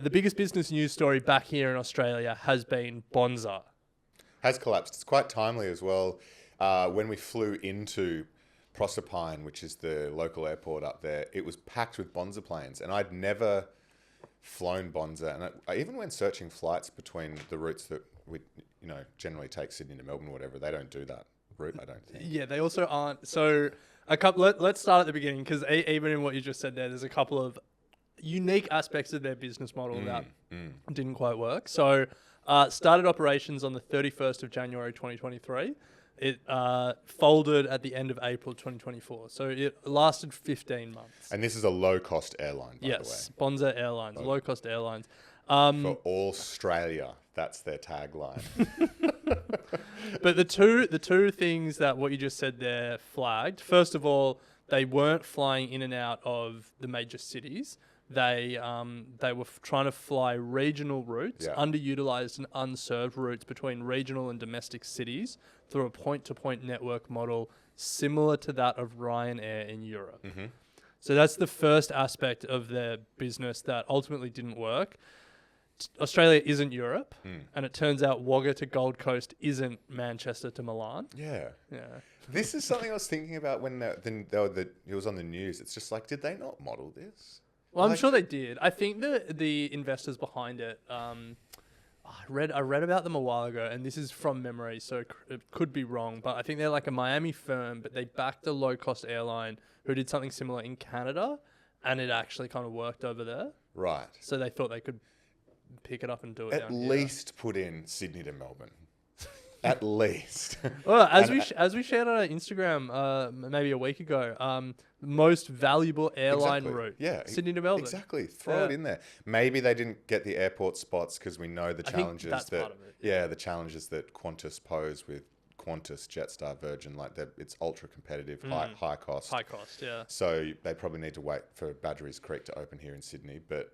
the biggest business news story back here in Australia has been Bonza. Has collapsed. It's quite timely as well. When we flew into Proserpine, which is the local airport up there, it was packed with Bonza planes, and I'd never flown Bonza. And I even went searching flights between the routes that we, generally take Sydney to Melbourne or whatever. They don't do that route, I don't think. Yeah, they also aren't. So let's start at the beginning, because even in what you just said there's a couple of unique aspects of their business model that didn't quite work. So started operations on the 31st of January 2023. It folded at the end of April 2024. So it lasted 15 months. And this is a low-cost airline, by the way. Yes, Bonza Airlines, low-cost airlines. For Australia, that's their tagline. But the two things that what you just said there flagged. First of all, they weren't flying in and out of the major cities. They were trying to fly regional routes, underutilized and unserved routes between regional and domestic cities through a point-to-point network model similar to that of Ryanair in Europe. Mm-hmm. So that's the first aspect of their business that ultimately didn't work. Australia isn't Europe, and it turns out Wagga to Gold Coast isn't Manchester to Milan. Yeah. Yeah. This is something I was thinking about when it was on the news. It's just like, did they not model this? Well, I'm sure they did. I think the investors behind it, I read about them a while ago, and this is from memory, so it could be wrong, but I think they're like a Miami firm, but they backed a low-cost airline who did something similar in Canada, and it actually kind of worked over there. Right. So they thought they could pick it up and do it At down here. least put in Sydney to Melbourne. At least. Well, as we shared on our Instagram maybe a week ago, most valuable airline route. Yeah, Sydney to Melbourne. Exactly. Throw it in there. Maybe they didn't get the airport spots because we know the challenges that's that part of it, the challenges that Qantas pose with Qantas, Jetstar, Virgin, like that. It's ultra competitive, high cost. High cost, yeah. So they probably need to wait for Badgerys Creek to open here in Sydney, but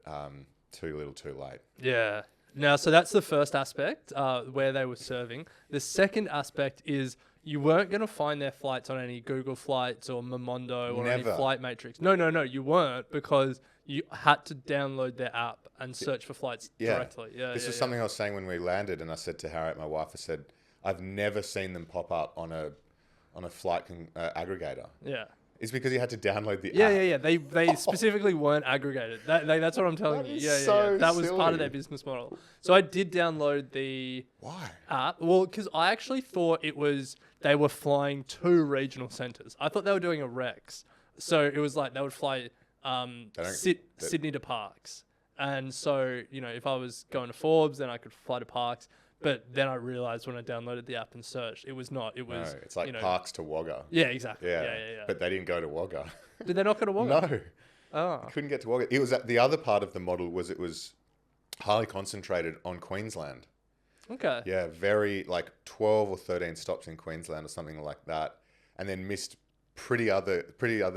too little, too late. Yeah. Now, so that's the first aspect where they were serving. The second aspect is you weren't going to find their flights on any Google Flights or Momondo or any Flight Matrix. No, you weren't, because you had to download their app and search for flights directly. This is something I was saying when we landed, and I said to Harriet, my wife, I said, I've never seen them pop up on a flight aggregator. Yeah. It's because you had to download the app. Yeah. They specifically weren't aggregated. That's what I'm telling you. Yeah. That was part of their business model. So I did download the app. Well, because I actually thought they were flying to regional centres. I thought they were doing a Rex. So it was like they would fly Sydney to Parkes. And so, if I was going to Forbes, then I could fly to Parkes. But then I realized when I downloaded the app and searched, it was not. It was. No, it's like Parkes to Wagga. Yeah, exactly. Yeah. But they didn't go to Wagga. Did they not go to Wagga? No. Oh. They couldn't get to Wagga. It was the other part of the model was it was highly concentrated on Queensland. Okay. Yeah, very like 12 or 13 stops in Queensland or something like that, and then missed pretty other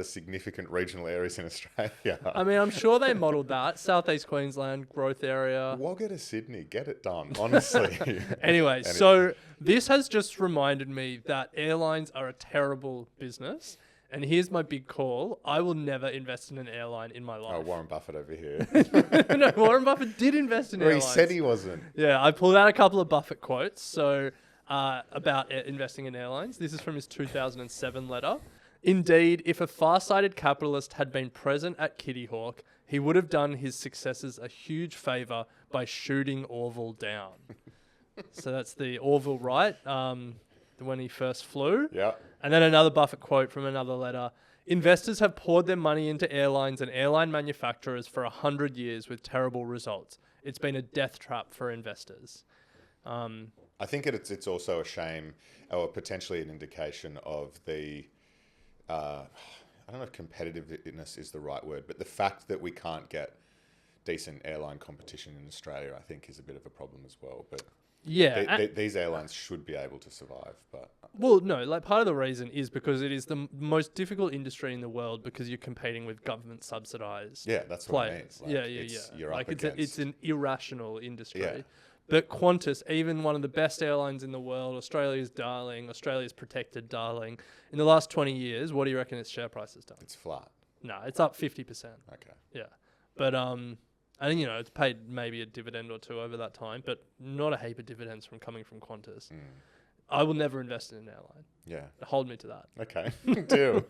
significant regional areas in Australia. I mean, I'm sure they modelled that. Southeast Queensland, growth area. Wagga to Sydney, get it done, honestly. Anyway, so this has just reminded me that airlines are a terrible business. And here's my big call. I will never invest in an airline in my life. Oh, Warren Buffett over here. No, Warren Buffett did invest in airlines. He said he wasn't. Yeah, I pulled out a couple of Buffett quotes about investing in airlines. This is from his 2007 letter. Indeed, if a far-sighted capitalist had been present at Kitty Hawk, he would have done his successors a huge favour by shooting Orville down. So that's the Orville Wright, when he first flew. Yeah. And then another Buffett quote from another letter. Investors have poured their money into airlines and airline manufacturers for 100 years with terrible results. It's been a death trap for investors. I think it's also a shame, or potentially an indication of the... I don't know if competitiveness is the right word, but the fact that we can't get decent airline competition in Australia, I think, is a bit of a problem as well. But yeah, these airlines should be able to survive. But well, no, like part of the reason is because it is the most difficult industry in the world because you're competing with government subsidized. Yeah, that's what I mean. Like, You're like up it's an irrational industry. Yeah. But Qantas, even one of the best airlines in the world, Australia's darling, Australia's protected darling, in the last 20 years, what do you reckon its share price has done? It's flat. No, it's up 50%. Okay. Yeah. But And, it's paid maybe a dividend or two over that time, but not a heap of dividends coming from Qantas. I will never invest in an airline. Yeah. Hold me to that. Okay. Deal.